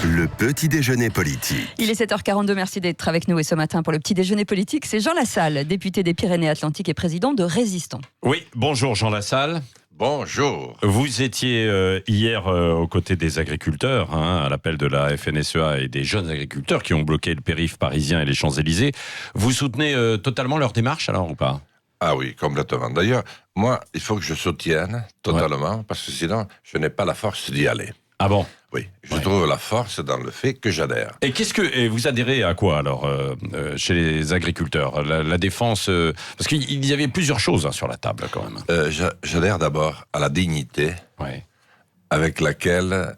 Le petit déjeuner politique. Il est 7h42, merci d'être avec nous. Et ce matin, pour le petit déjeuner politique, c'est Jean Lassalle, député des Pyrénées-Atlantiques et président de Résistons. Oui, bonjour Jean Lassalle. Bonjour. Vous étiez hier aux côtés des agriculteurs, à l'appel de la FNSEA et des jeunes agriculteurs qui ont bloqué le périph' parisien et les Champs-Élysées. Vous soutenez totalement leur démarche alors ou pas ? Ah oui, complètement. D'ailleurs, moi, il faut que je soutienne totalement, parce que sinon, je n'ai pas la force d'y aller. Ah bon ? Oui, je trouve la force dans le fait que j'adhère. Et vous adhérez à quoi alors chez les agriculteurs ? La défense, parce qu'il y avait plusieurs choses sur la table quand même. J'adhère d'abord à la dignité avec laquelle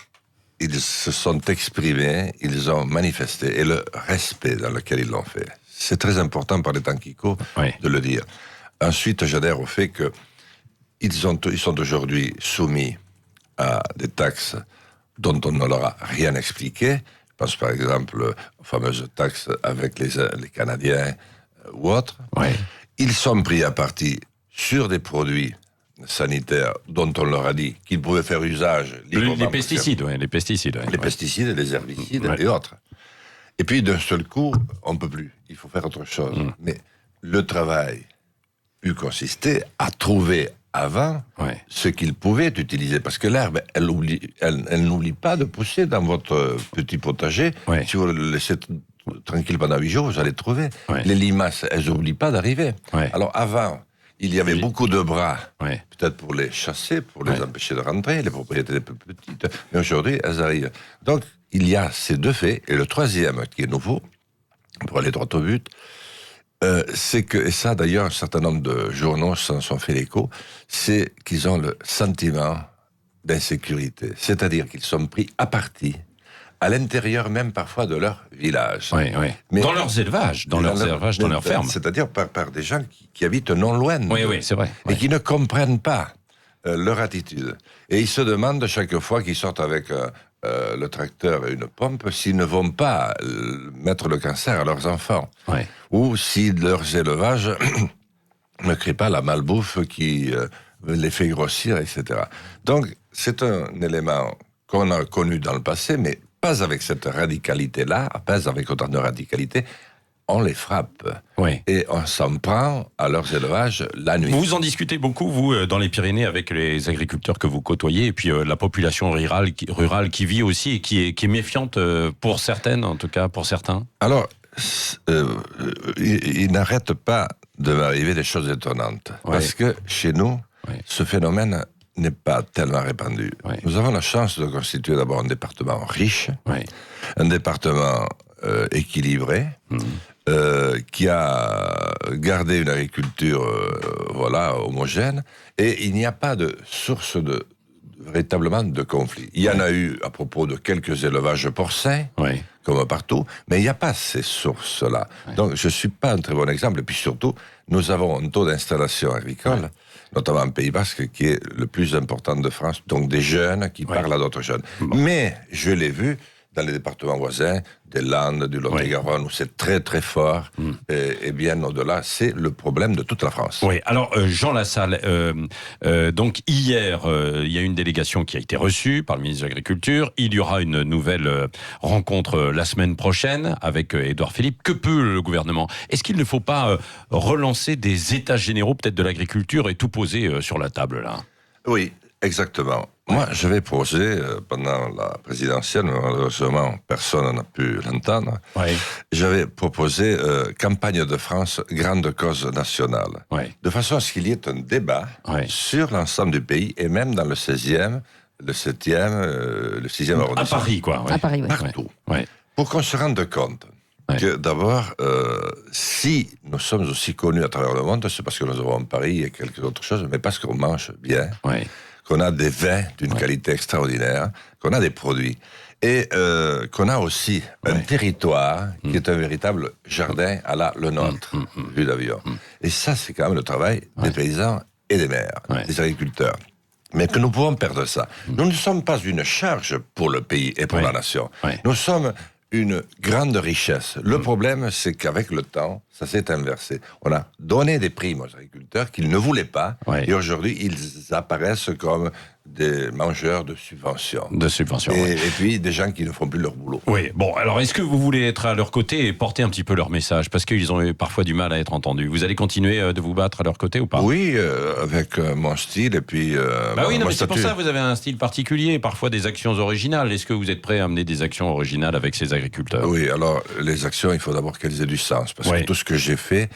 ils se sont exprimés, ils ont manifesté, et le respect dans lequel ils l'ont fait. C'est très important par les temps qui courent de le dire. Ensuite, j'adhère au fait qu'ils sont aujourd'hui soumis à des taxes dont on ne leur a rien expliqué. Je pense par exemple aux fameuses taxes avec les Canadiens ou autres. Ils sont pris à partie sur des produits sanitaires dont on leur a dit qu'ils pouvaient faire usage librement. Les pesticides, les pesticides. Les pesticides, les herbicides et autres. Et puis d'un seul coup, on ne peut plus. Il faut faire autre chose. Mais le travail eût consisté à trouver avant ce qu'ils pouvaient utiliser. Parce que l'herbe, elle n'oublie pas de pousser dans votre petit potager. Si vous le laissez tranquille pendant 8 jours, vous allez trouver. Les limaces, elles n'oublient pas d'arriver. Alors avant, il y avait beaucoup de bras, peut-être pour les chasser, pour les empêcher de rentrer, les propriétés les plus petites. Mais aujourd'hui, elles arrivent. Donc, il y a ces deux faits. Et le troisième, qui est nouveau, pour aller droit au but, c'est que, et ça d'ailleurs un certain nombre de journaux s'en sont fait l'écho, c'est qu'ils ont le sentiment d'insécurité. C'est-à-dire qu'ils sont pris à partie, à l'intérieur même parfois de leur village. Mais dans leurs élevages, dans leurs fermes. C'est-à-dire par des gens qui habitent non loin c'est vrai. Et qui ne comprennent pas leur attitude. Et ils se demandent chaque fois qu'ils sortent avec le tracteur et une pompe, s'ils ne vont pas mettre le cancer à leurs enfants. Ou si leurs élevages ne créent pas la malbouffe qui les fait grossir, etc. Donc, c'est un élément qu'on a connu dans le passé, mais pas avec cette radicalité-là, pas avec autant de radicalité. On les frappe. Et on s'en prend à leurs élevages la nuit. Vous en discutez beaucoup, vous, dans les Pyrénées, avec les agriculteurs que vous côtoyez, et puis la population rurale qui vit aussi et qui est méfiante pour certaines, en tout cas pour certains. Alors, il n'arrête pas de m'arriver des choses étonnantes. Parce que chez nous, ce phénomène n'est pas tellement répandu. Nous avons la chance de constituer d'abord un département riche, un département équilibré, qui a gardé une agriculture homogène, et il n'y a pas de source véritablement de conflit. Il y en a eu à propos de quelques élevages porcins, comme partout, mais il n'y a pas ces sources-là. Donc je ne suis pas un très bon exemple, et puis surtout, nous avons un taux d'installation agricole, notamment en Pays Basque, qui est le plus important de France, donc des jeunes qui parlent à d'autres jeunes. Mais je l'ai vu dans les départements voisins, des Landes, du Lot-et-Garonne, où c'est très très fort, et bien au-delà, c'est le problème de toute la France. Alors Jean Lassalle, donc hier, il y a une délégation qui a été reçue par le ministre de l'Agriculture. Il y aura une nouvelle rencontre la semaine prochaine avec Édouard Philippe. Que peut le gouvernement ? Est-ce qu'il ne faut pas relancer des états généraux peut-être de l'agriculture et tout poser sur la table là ? Oui, exactement. Moi, je vais poser, pendant la présidentielle, malheureusement, personne n'a pu l'entendre, j'avais proposé campagne de France, grande cause nationale. De façon à ce qu'il y ait un débat sur l'ensemble du pays, et même dans le 16e, le 7e, le 6e arrondissement. À Paris, quoi. À Paris, Partout. Pour qu'on se rende compte que d'abord, si nous sommes aussi connus à travers le monde, c'est parce que nous avons Paris et quelques autres choses, mais parce qu'on mange bien. Qu'on a des vins d'une qualité extraordinaire, qu'on a des produits, et qu'on a aussi un territoire qui est un véritable jardin à la le nôtre, vue d'avion. Et ça, c'est quand même le travail des paysans et des maires, des agriculteurs. Mais que nous pouvons perdre ça. Nous ne sommes pas une charge pour le pays et pour la nation. Nous sommes une grande richesse. Le problème, c'est qu'avec le temps, ça s'est inversé. On a donné des primes aux agriculteurs qu'ils ne voulaient pas, et aujourd'hui, ils apparaissent comme des mangeurs de subventions. De subventions, oui. Et puis des gens qui ne font plus leur boulot. Oui, bon, alors est-ce que vous voulez être à leur côté et porter un petit peu leur message? Parce qu'ils ont eu parfois du mal à être entendus. Vous allez continuer de vous battre à leur côté ou pas? Oui, avec mon style et puis... oui, non, mon mais c'est pour statut. ça que vous avez un style particulier, parfois des actions originales. Est-ce que vous êtes prêt à amener des actions originales avec ces agriculteurs? Oui, alors les actions, il faut d'abord qu'elles aient du sens. Parce que tout ce que j'ai fait,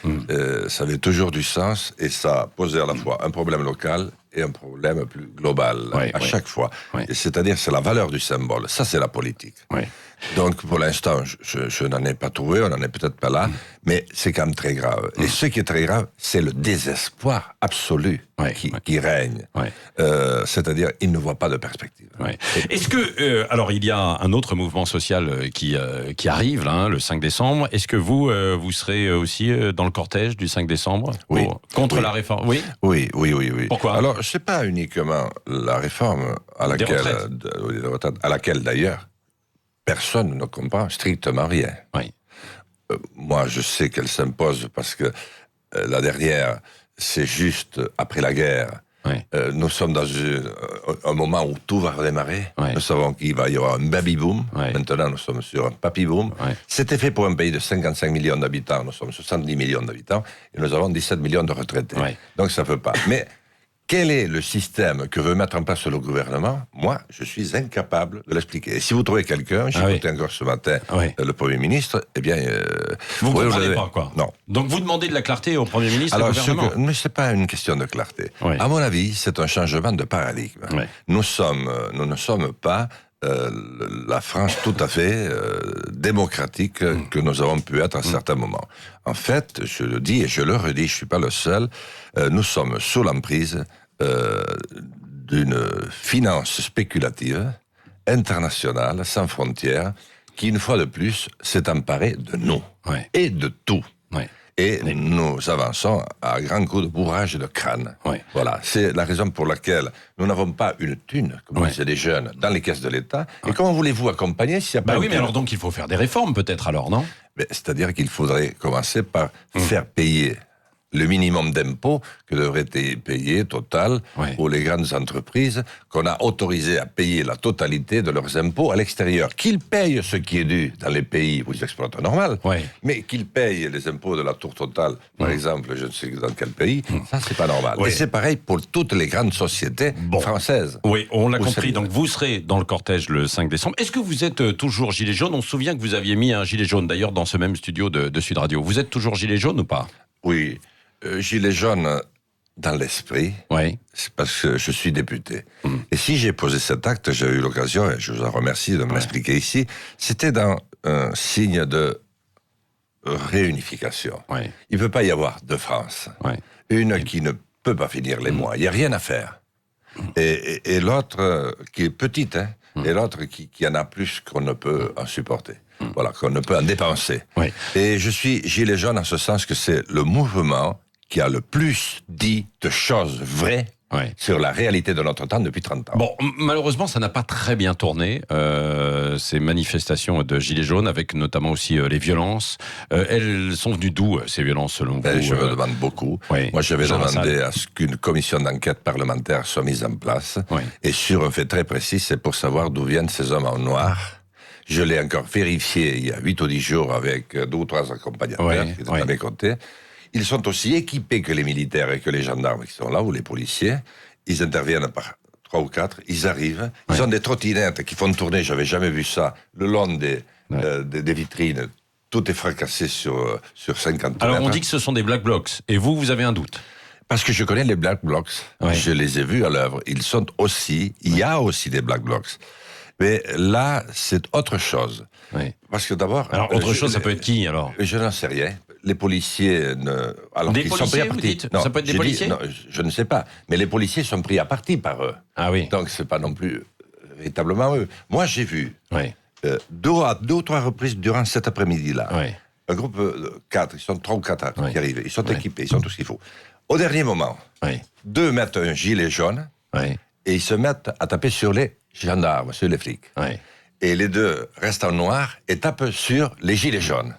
ça avait toujours du sens et ça posait à la fois un problème local et un problème plus global à chaque fois. Et c'est-à-dire, c'est la valeur du symbole. Ça, c'est la politique. Donc, pour l'instant, je n'en ai pas trouvé, on n'en est peut-être pas là, mais c'est quand même très grave. Et ce qui est très grave, c'est le désespoir absolu qui règne. C'est-à-dire, ils ne voient pas de perspective. Est-ce que, alors, il y a un autre mouvement social qui arrive, là, le 5 décembre. Est-ce que vous serez aussi dans le cortège du 5 décembre contre la réforme? Oui. Oui. Pourquoi? Alors, c'est pas uniquement la réforme à laquelle d'ailleurs, personne ne comprend strictement rien. Moi, je sais qu'elle s'impose parce que la dernière, c'est juste après la guerre. Nous sommes dans un moment où tout va redémarrer. Nous savons qu'il va y avoir un baby-boom. Maintenant, nous sommes sur un papy-boom. C'était fait pour un pays de 55 millions d'habitants. Nous sommes 70 millions d'habitants et nous avons 17 millions de retraités. Donc, ça ne peut pas. Mais quel est le système que veut mettre en place le gouvernement? Moi, je suis incapable de l'expliquer. Et si vous trouvez quelqu'un, j'ai écouté encore ce matin le Premier ministre, eh bien... vous ne comprenez pas, quoi. Non. Donc vous demandez de la clarté au Premier ministre et au Alors, gouvernement? mais ce n'est pas une question de clarté. À mon avis, c'est un changement de paradigme. Nous ne sommes pas la France tout à fait démocratique que nous avons pu être à certains moments. En fait, je le dis et je le redis, je ne suis pas le seul, nous sommes sous l'emprise d'une finance spéculative, internationale, sans frontières, qui, une fois de plus, s'est emparée de nous et de tout. Et nous avançons à grands coups de bourrage de crâne. Voilà, c'est la raison pour laquelle nous n'avons pas une thune, comme disaient les jeunes, dans les caisses de l'État. Et comment voulez-vous accompagner s'il n'y a pas... mais alors donc il faut faire des réformes peut-être alors, non? C'est-à-dire qu'il faudrait commencer par faire payer le minimum d'impôts que devrait payer Total pour les grandes entreprises qu'on a autorisées à payer la totalité de leurs impôts à l'extérieur. Qu'ils payent ce qui est dû dans les pays où ils exploitent normal, mais qu'ils payent les impôts de la tour Total, par exemple, je ne sais dans quel pays, ça c'est pas normal. Et c'est pareil pour toutes les grandes sociétés françaises. Oui, on l'a compris. Donc vous serez dans le cortège le 5 décembre. Est-ce que vous êtes toujours gilet jaune? On se souvient que vous aviez mis un gilet jaune d'ailleurs dans ce même studio de Sud Radio. Vous êtes toujours gilet jaune ou pas? Oui. Gilet jaune dans l'esprit, c'est parce que je suis député. Et si j'ai posé cet acte, j'ai eu l'occasion, et je vous en remercie de m'expliquer ici, c'était dans un signe de réunification. Il ne peut pas y avoir deux France. Une qui ne peut pas finir les mois. Il n'y a rien à faire. Et l'autre qui est petite, et l'autre qui en a plus qu'on ne peut en supporter. Voilà, qu'on ne peut en dépenser. Et je suis gilet jaune en ce sens que c'est le mouvement qui a le plus dit de choses vraies sur la réalité de notre temps depuis 30 ans. Bon, malheureusement, ça n'a pas très bien tourné, ces manifestations de Gilets jaunes, avec notamment aussi les violences. Elles sont venues d'où, ces violences, selon vous? Je me demande beaucoup. Moi, j'avais demandé à ce qu'une commission d'enquête parlementaire soit mise en place. Et sur un fait très précis, c'est pour savoir d'où viennent ces hommes en noir. Je l'ai encore vérifié il y a 8 ou 10 jours avec 2 ou 3 accompagnateurs qui étaient à mes côtés. Ils sont aussi équipés que les militaires et que les gendarmes qui sont là, ou les policiers. Ils interviennent par 3 ou 4, ils arrivent. Ils ont des trottinettes qui font tourner, j'avais jamais vu ça, le long des vitrines. Tout est fracassé sur 50 mètres. Alors on dit que ce sont des Black Blocs, et vous avez un doute? Parce que je connais les Black Blocs, je les ai vus à l'œuvre. Il y a aussi des Black Blocs. Mais là, c'est autre chose. Parce que d'abord... Alors, autre chose, ça peut être qui, alors? Je n'en sais rien. Les policiers... Alors, des policiers, vous dites? Non, ça peut être des policiers? Non, je ne sais pas. Mais les policiers sont pris à partie par eux. Ah oui. Donc, c'est pas non plus véritablement eux. Moi, j'ai vu 2 ou 3 reprises durant cet après-midi-là. Un groupe de 4, ils sont 3 ou 4 qui arrivent. Ils sont équipés, ils ont tout ce qu'il faut. Au dernier moment, 2 mettent un gilet jaune et ils se mettent à taper sur les gendarmes, sur les flics. Et les 2 restent en noir et tapent sur les gilets jaunes.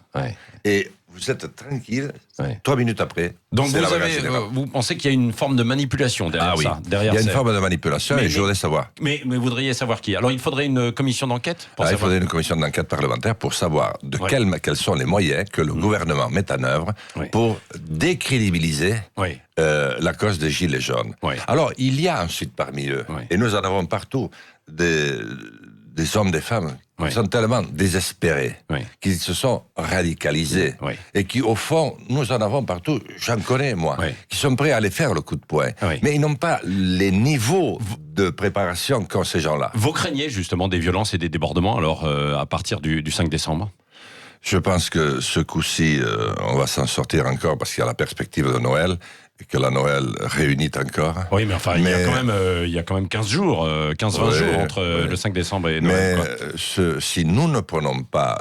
Et vous vous êtes tranquille, Ouais. 3 minutes après, Donc c'est la vague vous générale. pensez qu'il y a une forme de manipulation derrière ça, derrière il y a une ces- forme de manipulation Mais- et je voudrais savoir. Mais vous voudriez savoir qui? Alors il faudrait une commission d'enquête pour Il savoir. faudrait une commission d'enquête parlementaire pour savoir de Ouais. quels sont les moyens que le gouvernement met en œuvre Oui. pour décrédibiliser Oui. la cause des Gilets jaunes. Oui. Alors, il y a ensuite parmi eux, Oui. et nous en avons partout, des hommes, des femmes Oui. qui sont tellement désespérés, Oui. qui se sont radicalisés, Oui. et qui, au fond, nous en avons partout, j'en connais, moi, Oui. qui sont prêts à aller faire le coup de poing. Oui. Mais ils n'ont pas les niveaux de préparation qu'ont ces gens-là. Vous craignez justement des violences et des débordements alors à partir du 5 décembre? Je pense que ce coup-ci, on va s'en sortir encore parce qu'il y a la perspective de Noël et que la Noël réunit encore. Oui, mais enfin, il y a quand même 15 jours, 15-20 Ouais, jours entre ouais. le 5 décembre et Mais Noël. quoi. si nous ne prenons pas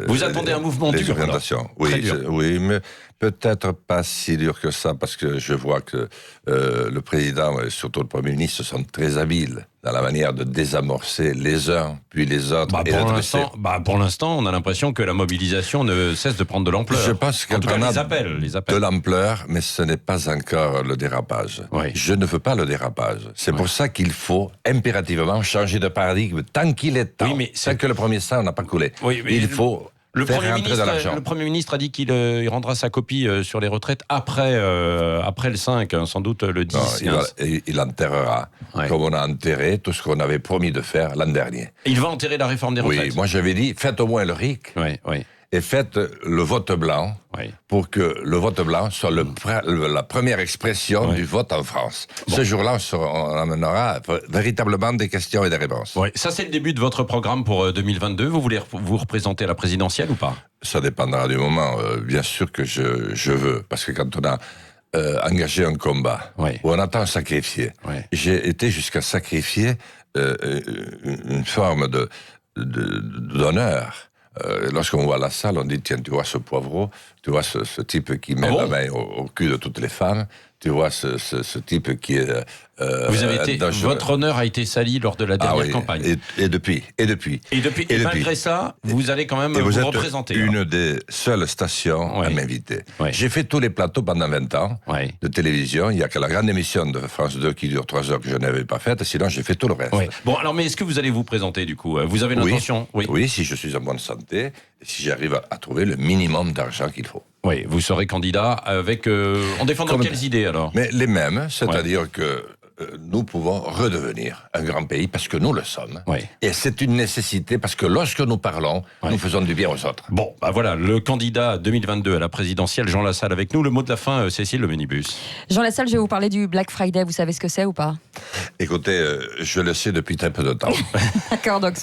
Vous attendez un mouvement les dur, alors. orientations, Très oui, dur. oui, mais peut-être pas si dur que ça parce que je vois que le président et surtout le Premier ministre sont très habiles dans la manière de désamorcer les uns puis les autres et de dresser. Pour l'instant, on a l'impression que la mobilisation ne cesse de prendre de l'ampleur. Je pense en tout cas, qu'elle les prendra appels. de l'ampleur, mais ce n'est pas encore le dérapage. Oui. Je ne veux pas le dérapage. C'est pour ça qu'il faut impérativement changer de paradigme tant qu'il est temps. Oui, mais tant que le premier sang n'a pas coulé. Oui, mais il faut faire rentrer de l'argent. Le Premier ministre a dit qu'il il rendra sa copie sur les retraites après le 5, hein, sans doute le 10. Non, il enterrera, Ouais. comme on a enterré tout ce qu'on avait promis de faire l'an dernier. Il va enterrer la réforme des retraites. Oui, moi j'avais dit, faites au moins le RIC Oui. et faites le vote blanc Oui. pour que le vote blanc soit la première expression Ouais. du vote en France. Ce jour-là, on amènera véritablement des questions et des réponses. Oui, ça c'est le début de votre programme pour 2022. Vous voulez vous représenter à la présidentielle ou pas? Ça dépendra du moment. Bien sûr que je veux, parce que quand on a engagé un combat, Oui. où on attend sacrifier, Oui. j'ai été jusqu'à sacrifier une forme d'honneur. Lorsqu'on voit la salle, on dit, tiens, tu vois ce poivreau, tu vois ce type qui met Ah bon la main au cul de toutes les femmes, tu vois ce type qui est... Vous avez été, dangereux. votre honneur a été sali lors de la dernière campagne. Et depuis. Et malgré ça, vous allez quand même Et vous êtes représenter. une des seules stations à Oui. m'inviter. Oui. J'ai fait tous les plateaux pendant 20 ans Oui. de télévision. Il n'y a que la grande émission de France 2 qui dure 3 heures que je n'avais pas faite. Sinon, j'ai fait tout le reste. Oui. Bon, alors, mais est-ce que vous allez vous présenter du coup? Vous avez Oui. l'intention? Oui, si je suis en bonne santé, et si j'arrive à trouver le minimum d'argent qu'il faut. Oui, vous serez candidat avec en défendant Comme- quelles idées alors? Mais les mêmes, c'est-à-dire que nous pouvons redevenir un grand pays parce que nous le sommes. Oui. Et c'est une nécessité parce que lorsque nous parlons, Oui. nous faisons du bien aux autres. Bon, bah voilà, le candidat 2022 à la présidentielle, Jean Lassalle avec nous. Le mot de la fin, Cécile, le minibus. Jean Lassalle, je vais vous parler du Black Friday. Vous savez ce que c'est ou pas? Écoutez, je le sais depuis très peu de temps. D'accord, donc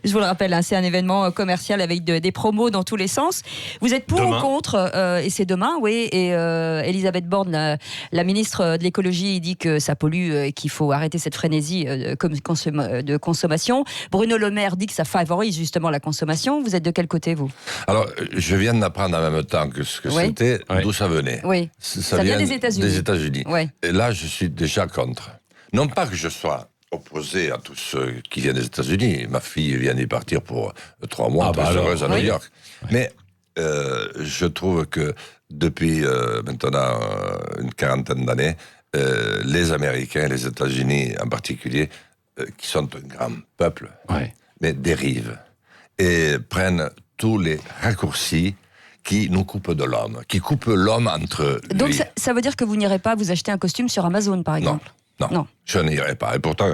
je vous le rappelle, hein, c'est un événement commercial avec des promos dans tous les sens. Vous êtes pour Demain. ou contre et c'est demain, oui. Et Elisabeth Borne, la ministre de l'écologie, dit que ça pollue et qu'il faut arrêter cette frénésie de consommation. Bruno Le Maire dit que ça favorise justement la consommation. Vous êtes de quel côté, vous? Alors, je viens d'apprendre en même temps que ce que Oui. c'était, Oui. d'où ça venait. Oui. Ça vient des États-Unis. Des États-Unis. Oui. Et là, je suis déjà contre. Non pas que je sois opposé à tous ceux qui viennent des États-Unis. Ma fille vient d'y partir pour 3 mois, Ah très bah alors, heureuse à oui. New York. Mais je trouve que depuis maintenant une quarantaine d'années, les Américains, les États-Unis en particulier, qui sont un grand peuple, Ouais. mais dérivent et prennent tous les raccourcis qui nous coupent de l'homme, qui coupent l'homme entre Donc lui. ça veut dire que vous n'irez pas vous acheter un costume sur Amazon, par Non, exemple? non, Non. je n'irai pas. Et pourtant,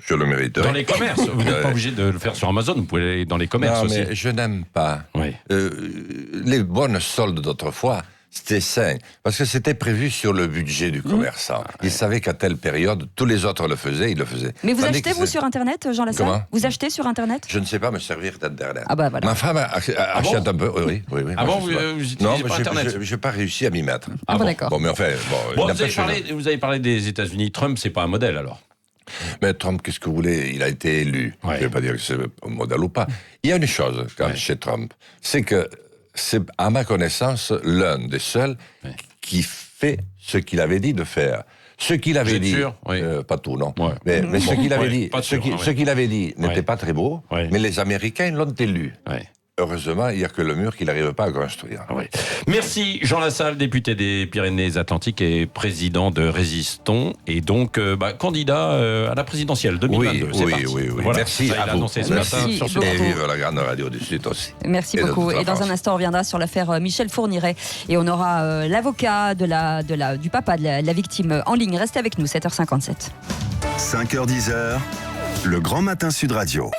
je le mériterais. Dans les commerces, vous n'êtes pas obligé de le faire sur Amazon, vous pouvez aller dans les commerces Non, aussi. mais je n'aime pas. Oui. Les bonnes soldes d'autrefois, c'était sain, parce que c'était prévu sur le budget du commerçant. Il savait qu'à telle période, tous les autres le faisaient, il le faisait. Mais vous Tandis achetez, que vous, c'est- sur Internet, Jean Lassalle? Comment? Vous achetez sur Internet? Je ne sais pas me servir d'Internet. Ah bah voilà. Ma femme achète un peu. Oui. Ah moi, bon, je sais pas. vous utilisez Non, pas mais Internet? je n'ai pas réussi à m'y mettre. Ah bon, bon. d'accord. Bon, mais enfin, Bon, n'empêche- vous avez parlé des États-Unis. Trump, c'est pas un modèle alors? Mais Trump, qu'est-ce que vous voulez? Il a été élu. Ouais. Je ne vais pas dire que c'est un modèle ou pas. Il y a une chose chez Trump, c'est que c'est, à ma connaissance, l'un des seuls qui fait ce qu'il avait dit de faire. Ce qu'il avait êtes dit, sûr? Oui. pas tout, non. Ouais. Mais ce qu'il avait Ouais, dit, pas sûr, ce qu'il avait dit n'était Ouais. pas très beau. Ouais. Mais les Américains l'ont élu. Ouais. heureusement, il n'y a que le mur qu'il n'arrive pas à construire. Oui. Merci Jean Lassalle, député des Pyrénées-Atlantiques et président de Résistons, et donc candidat à la présidentielle 2022. Oui. Voilà. Merci Ça, il à a vous. annoncé ce Merci matin sur ce beaucoup. Et plateau. vive la grande radio du Sud aussi. Merci beaucoup. Et dans un instant, on reviendra sur l'affaire Michel Fourniret. Et on aura l'avocat du papa de la victime en ligne. Restez avec nous, 7h57. 5h-10h, le Grand Matin Sud Radio.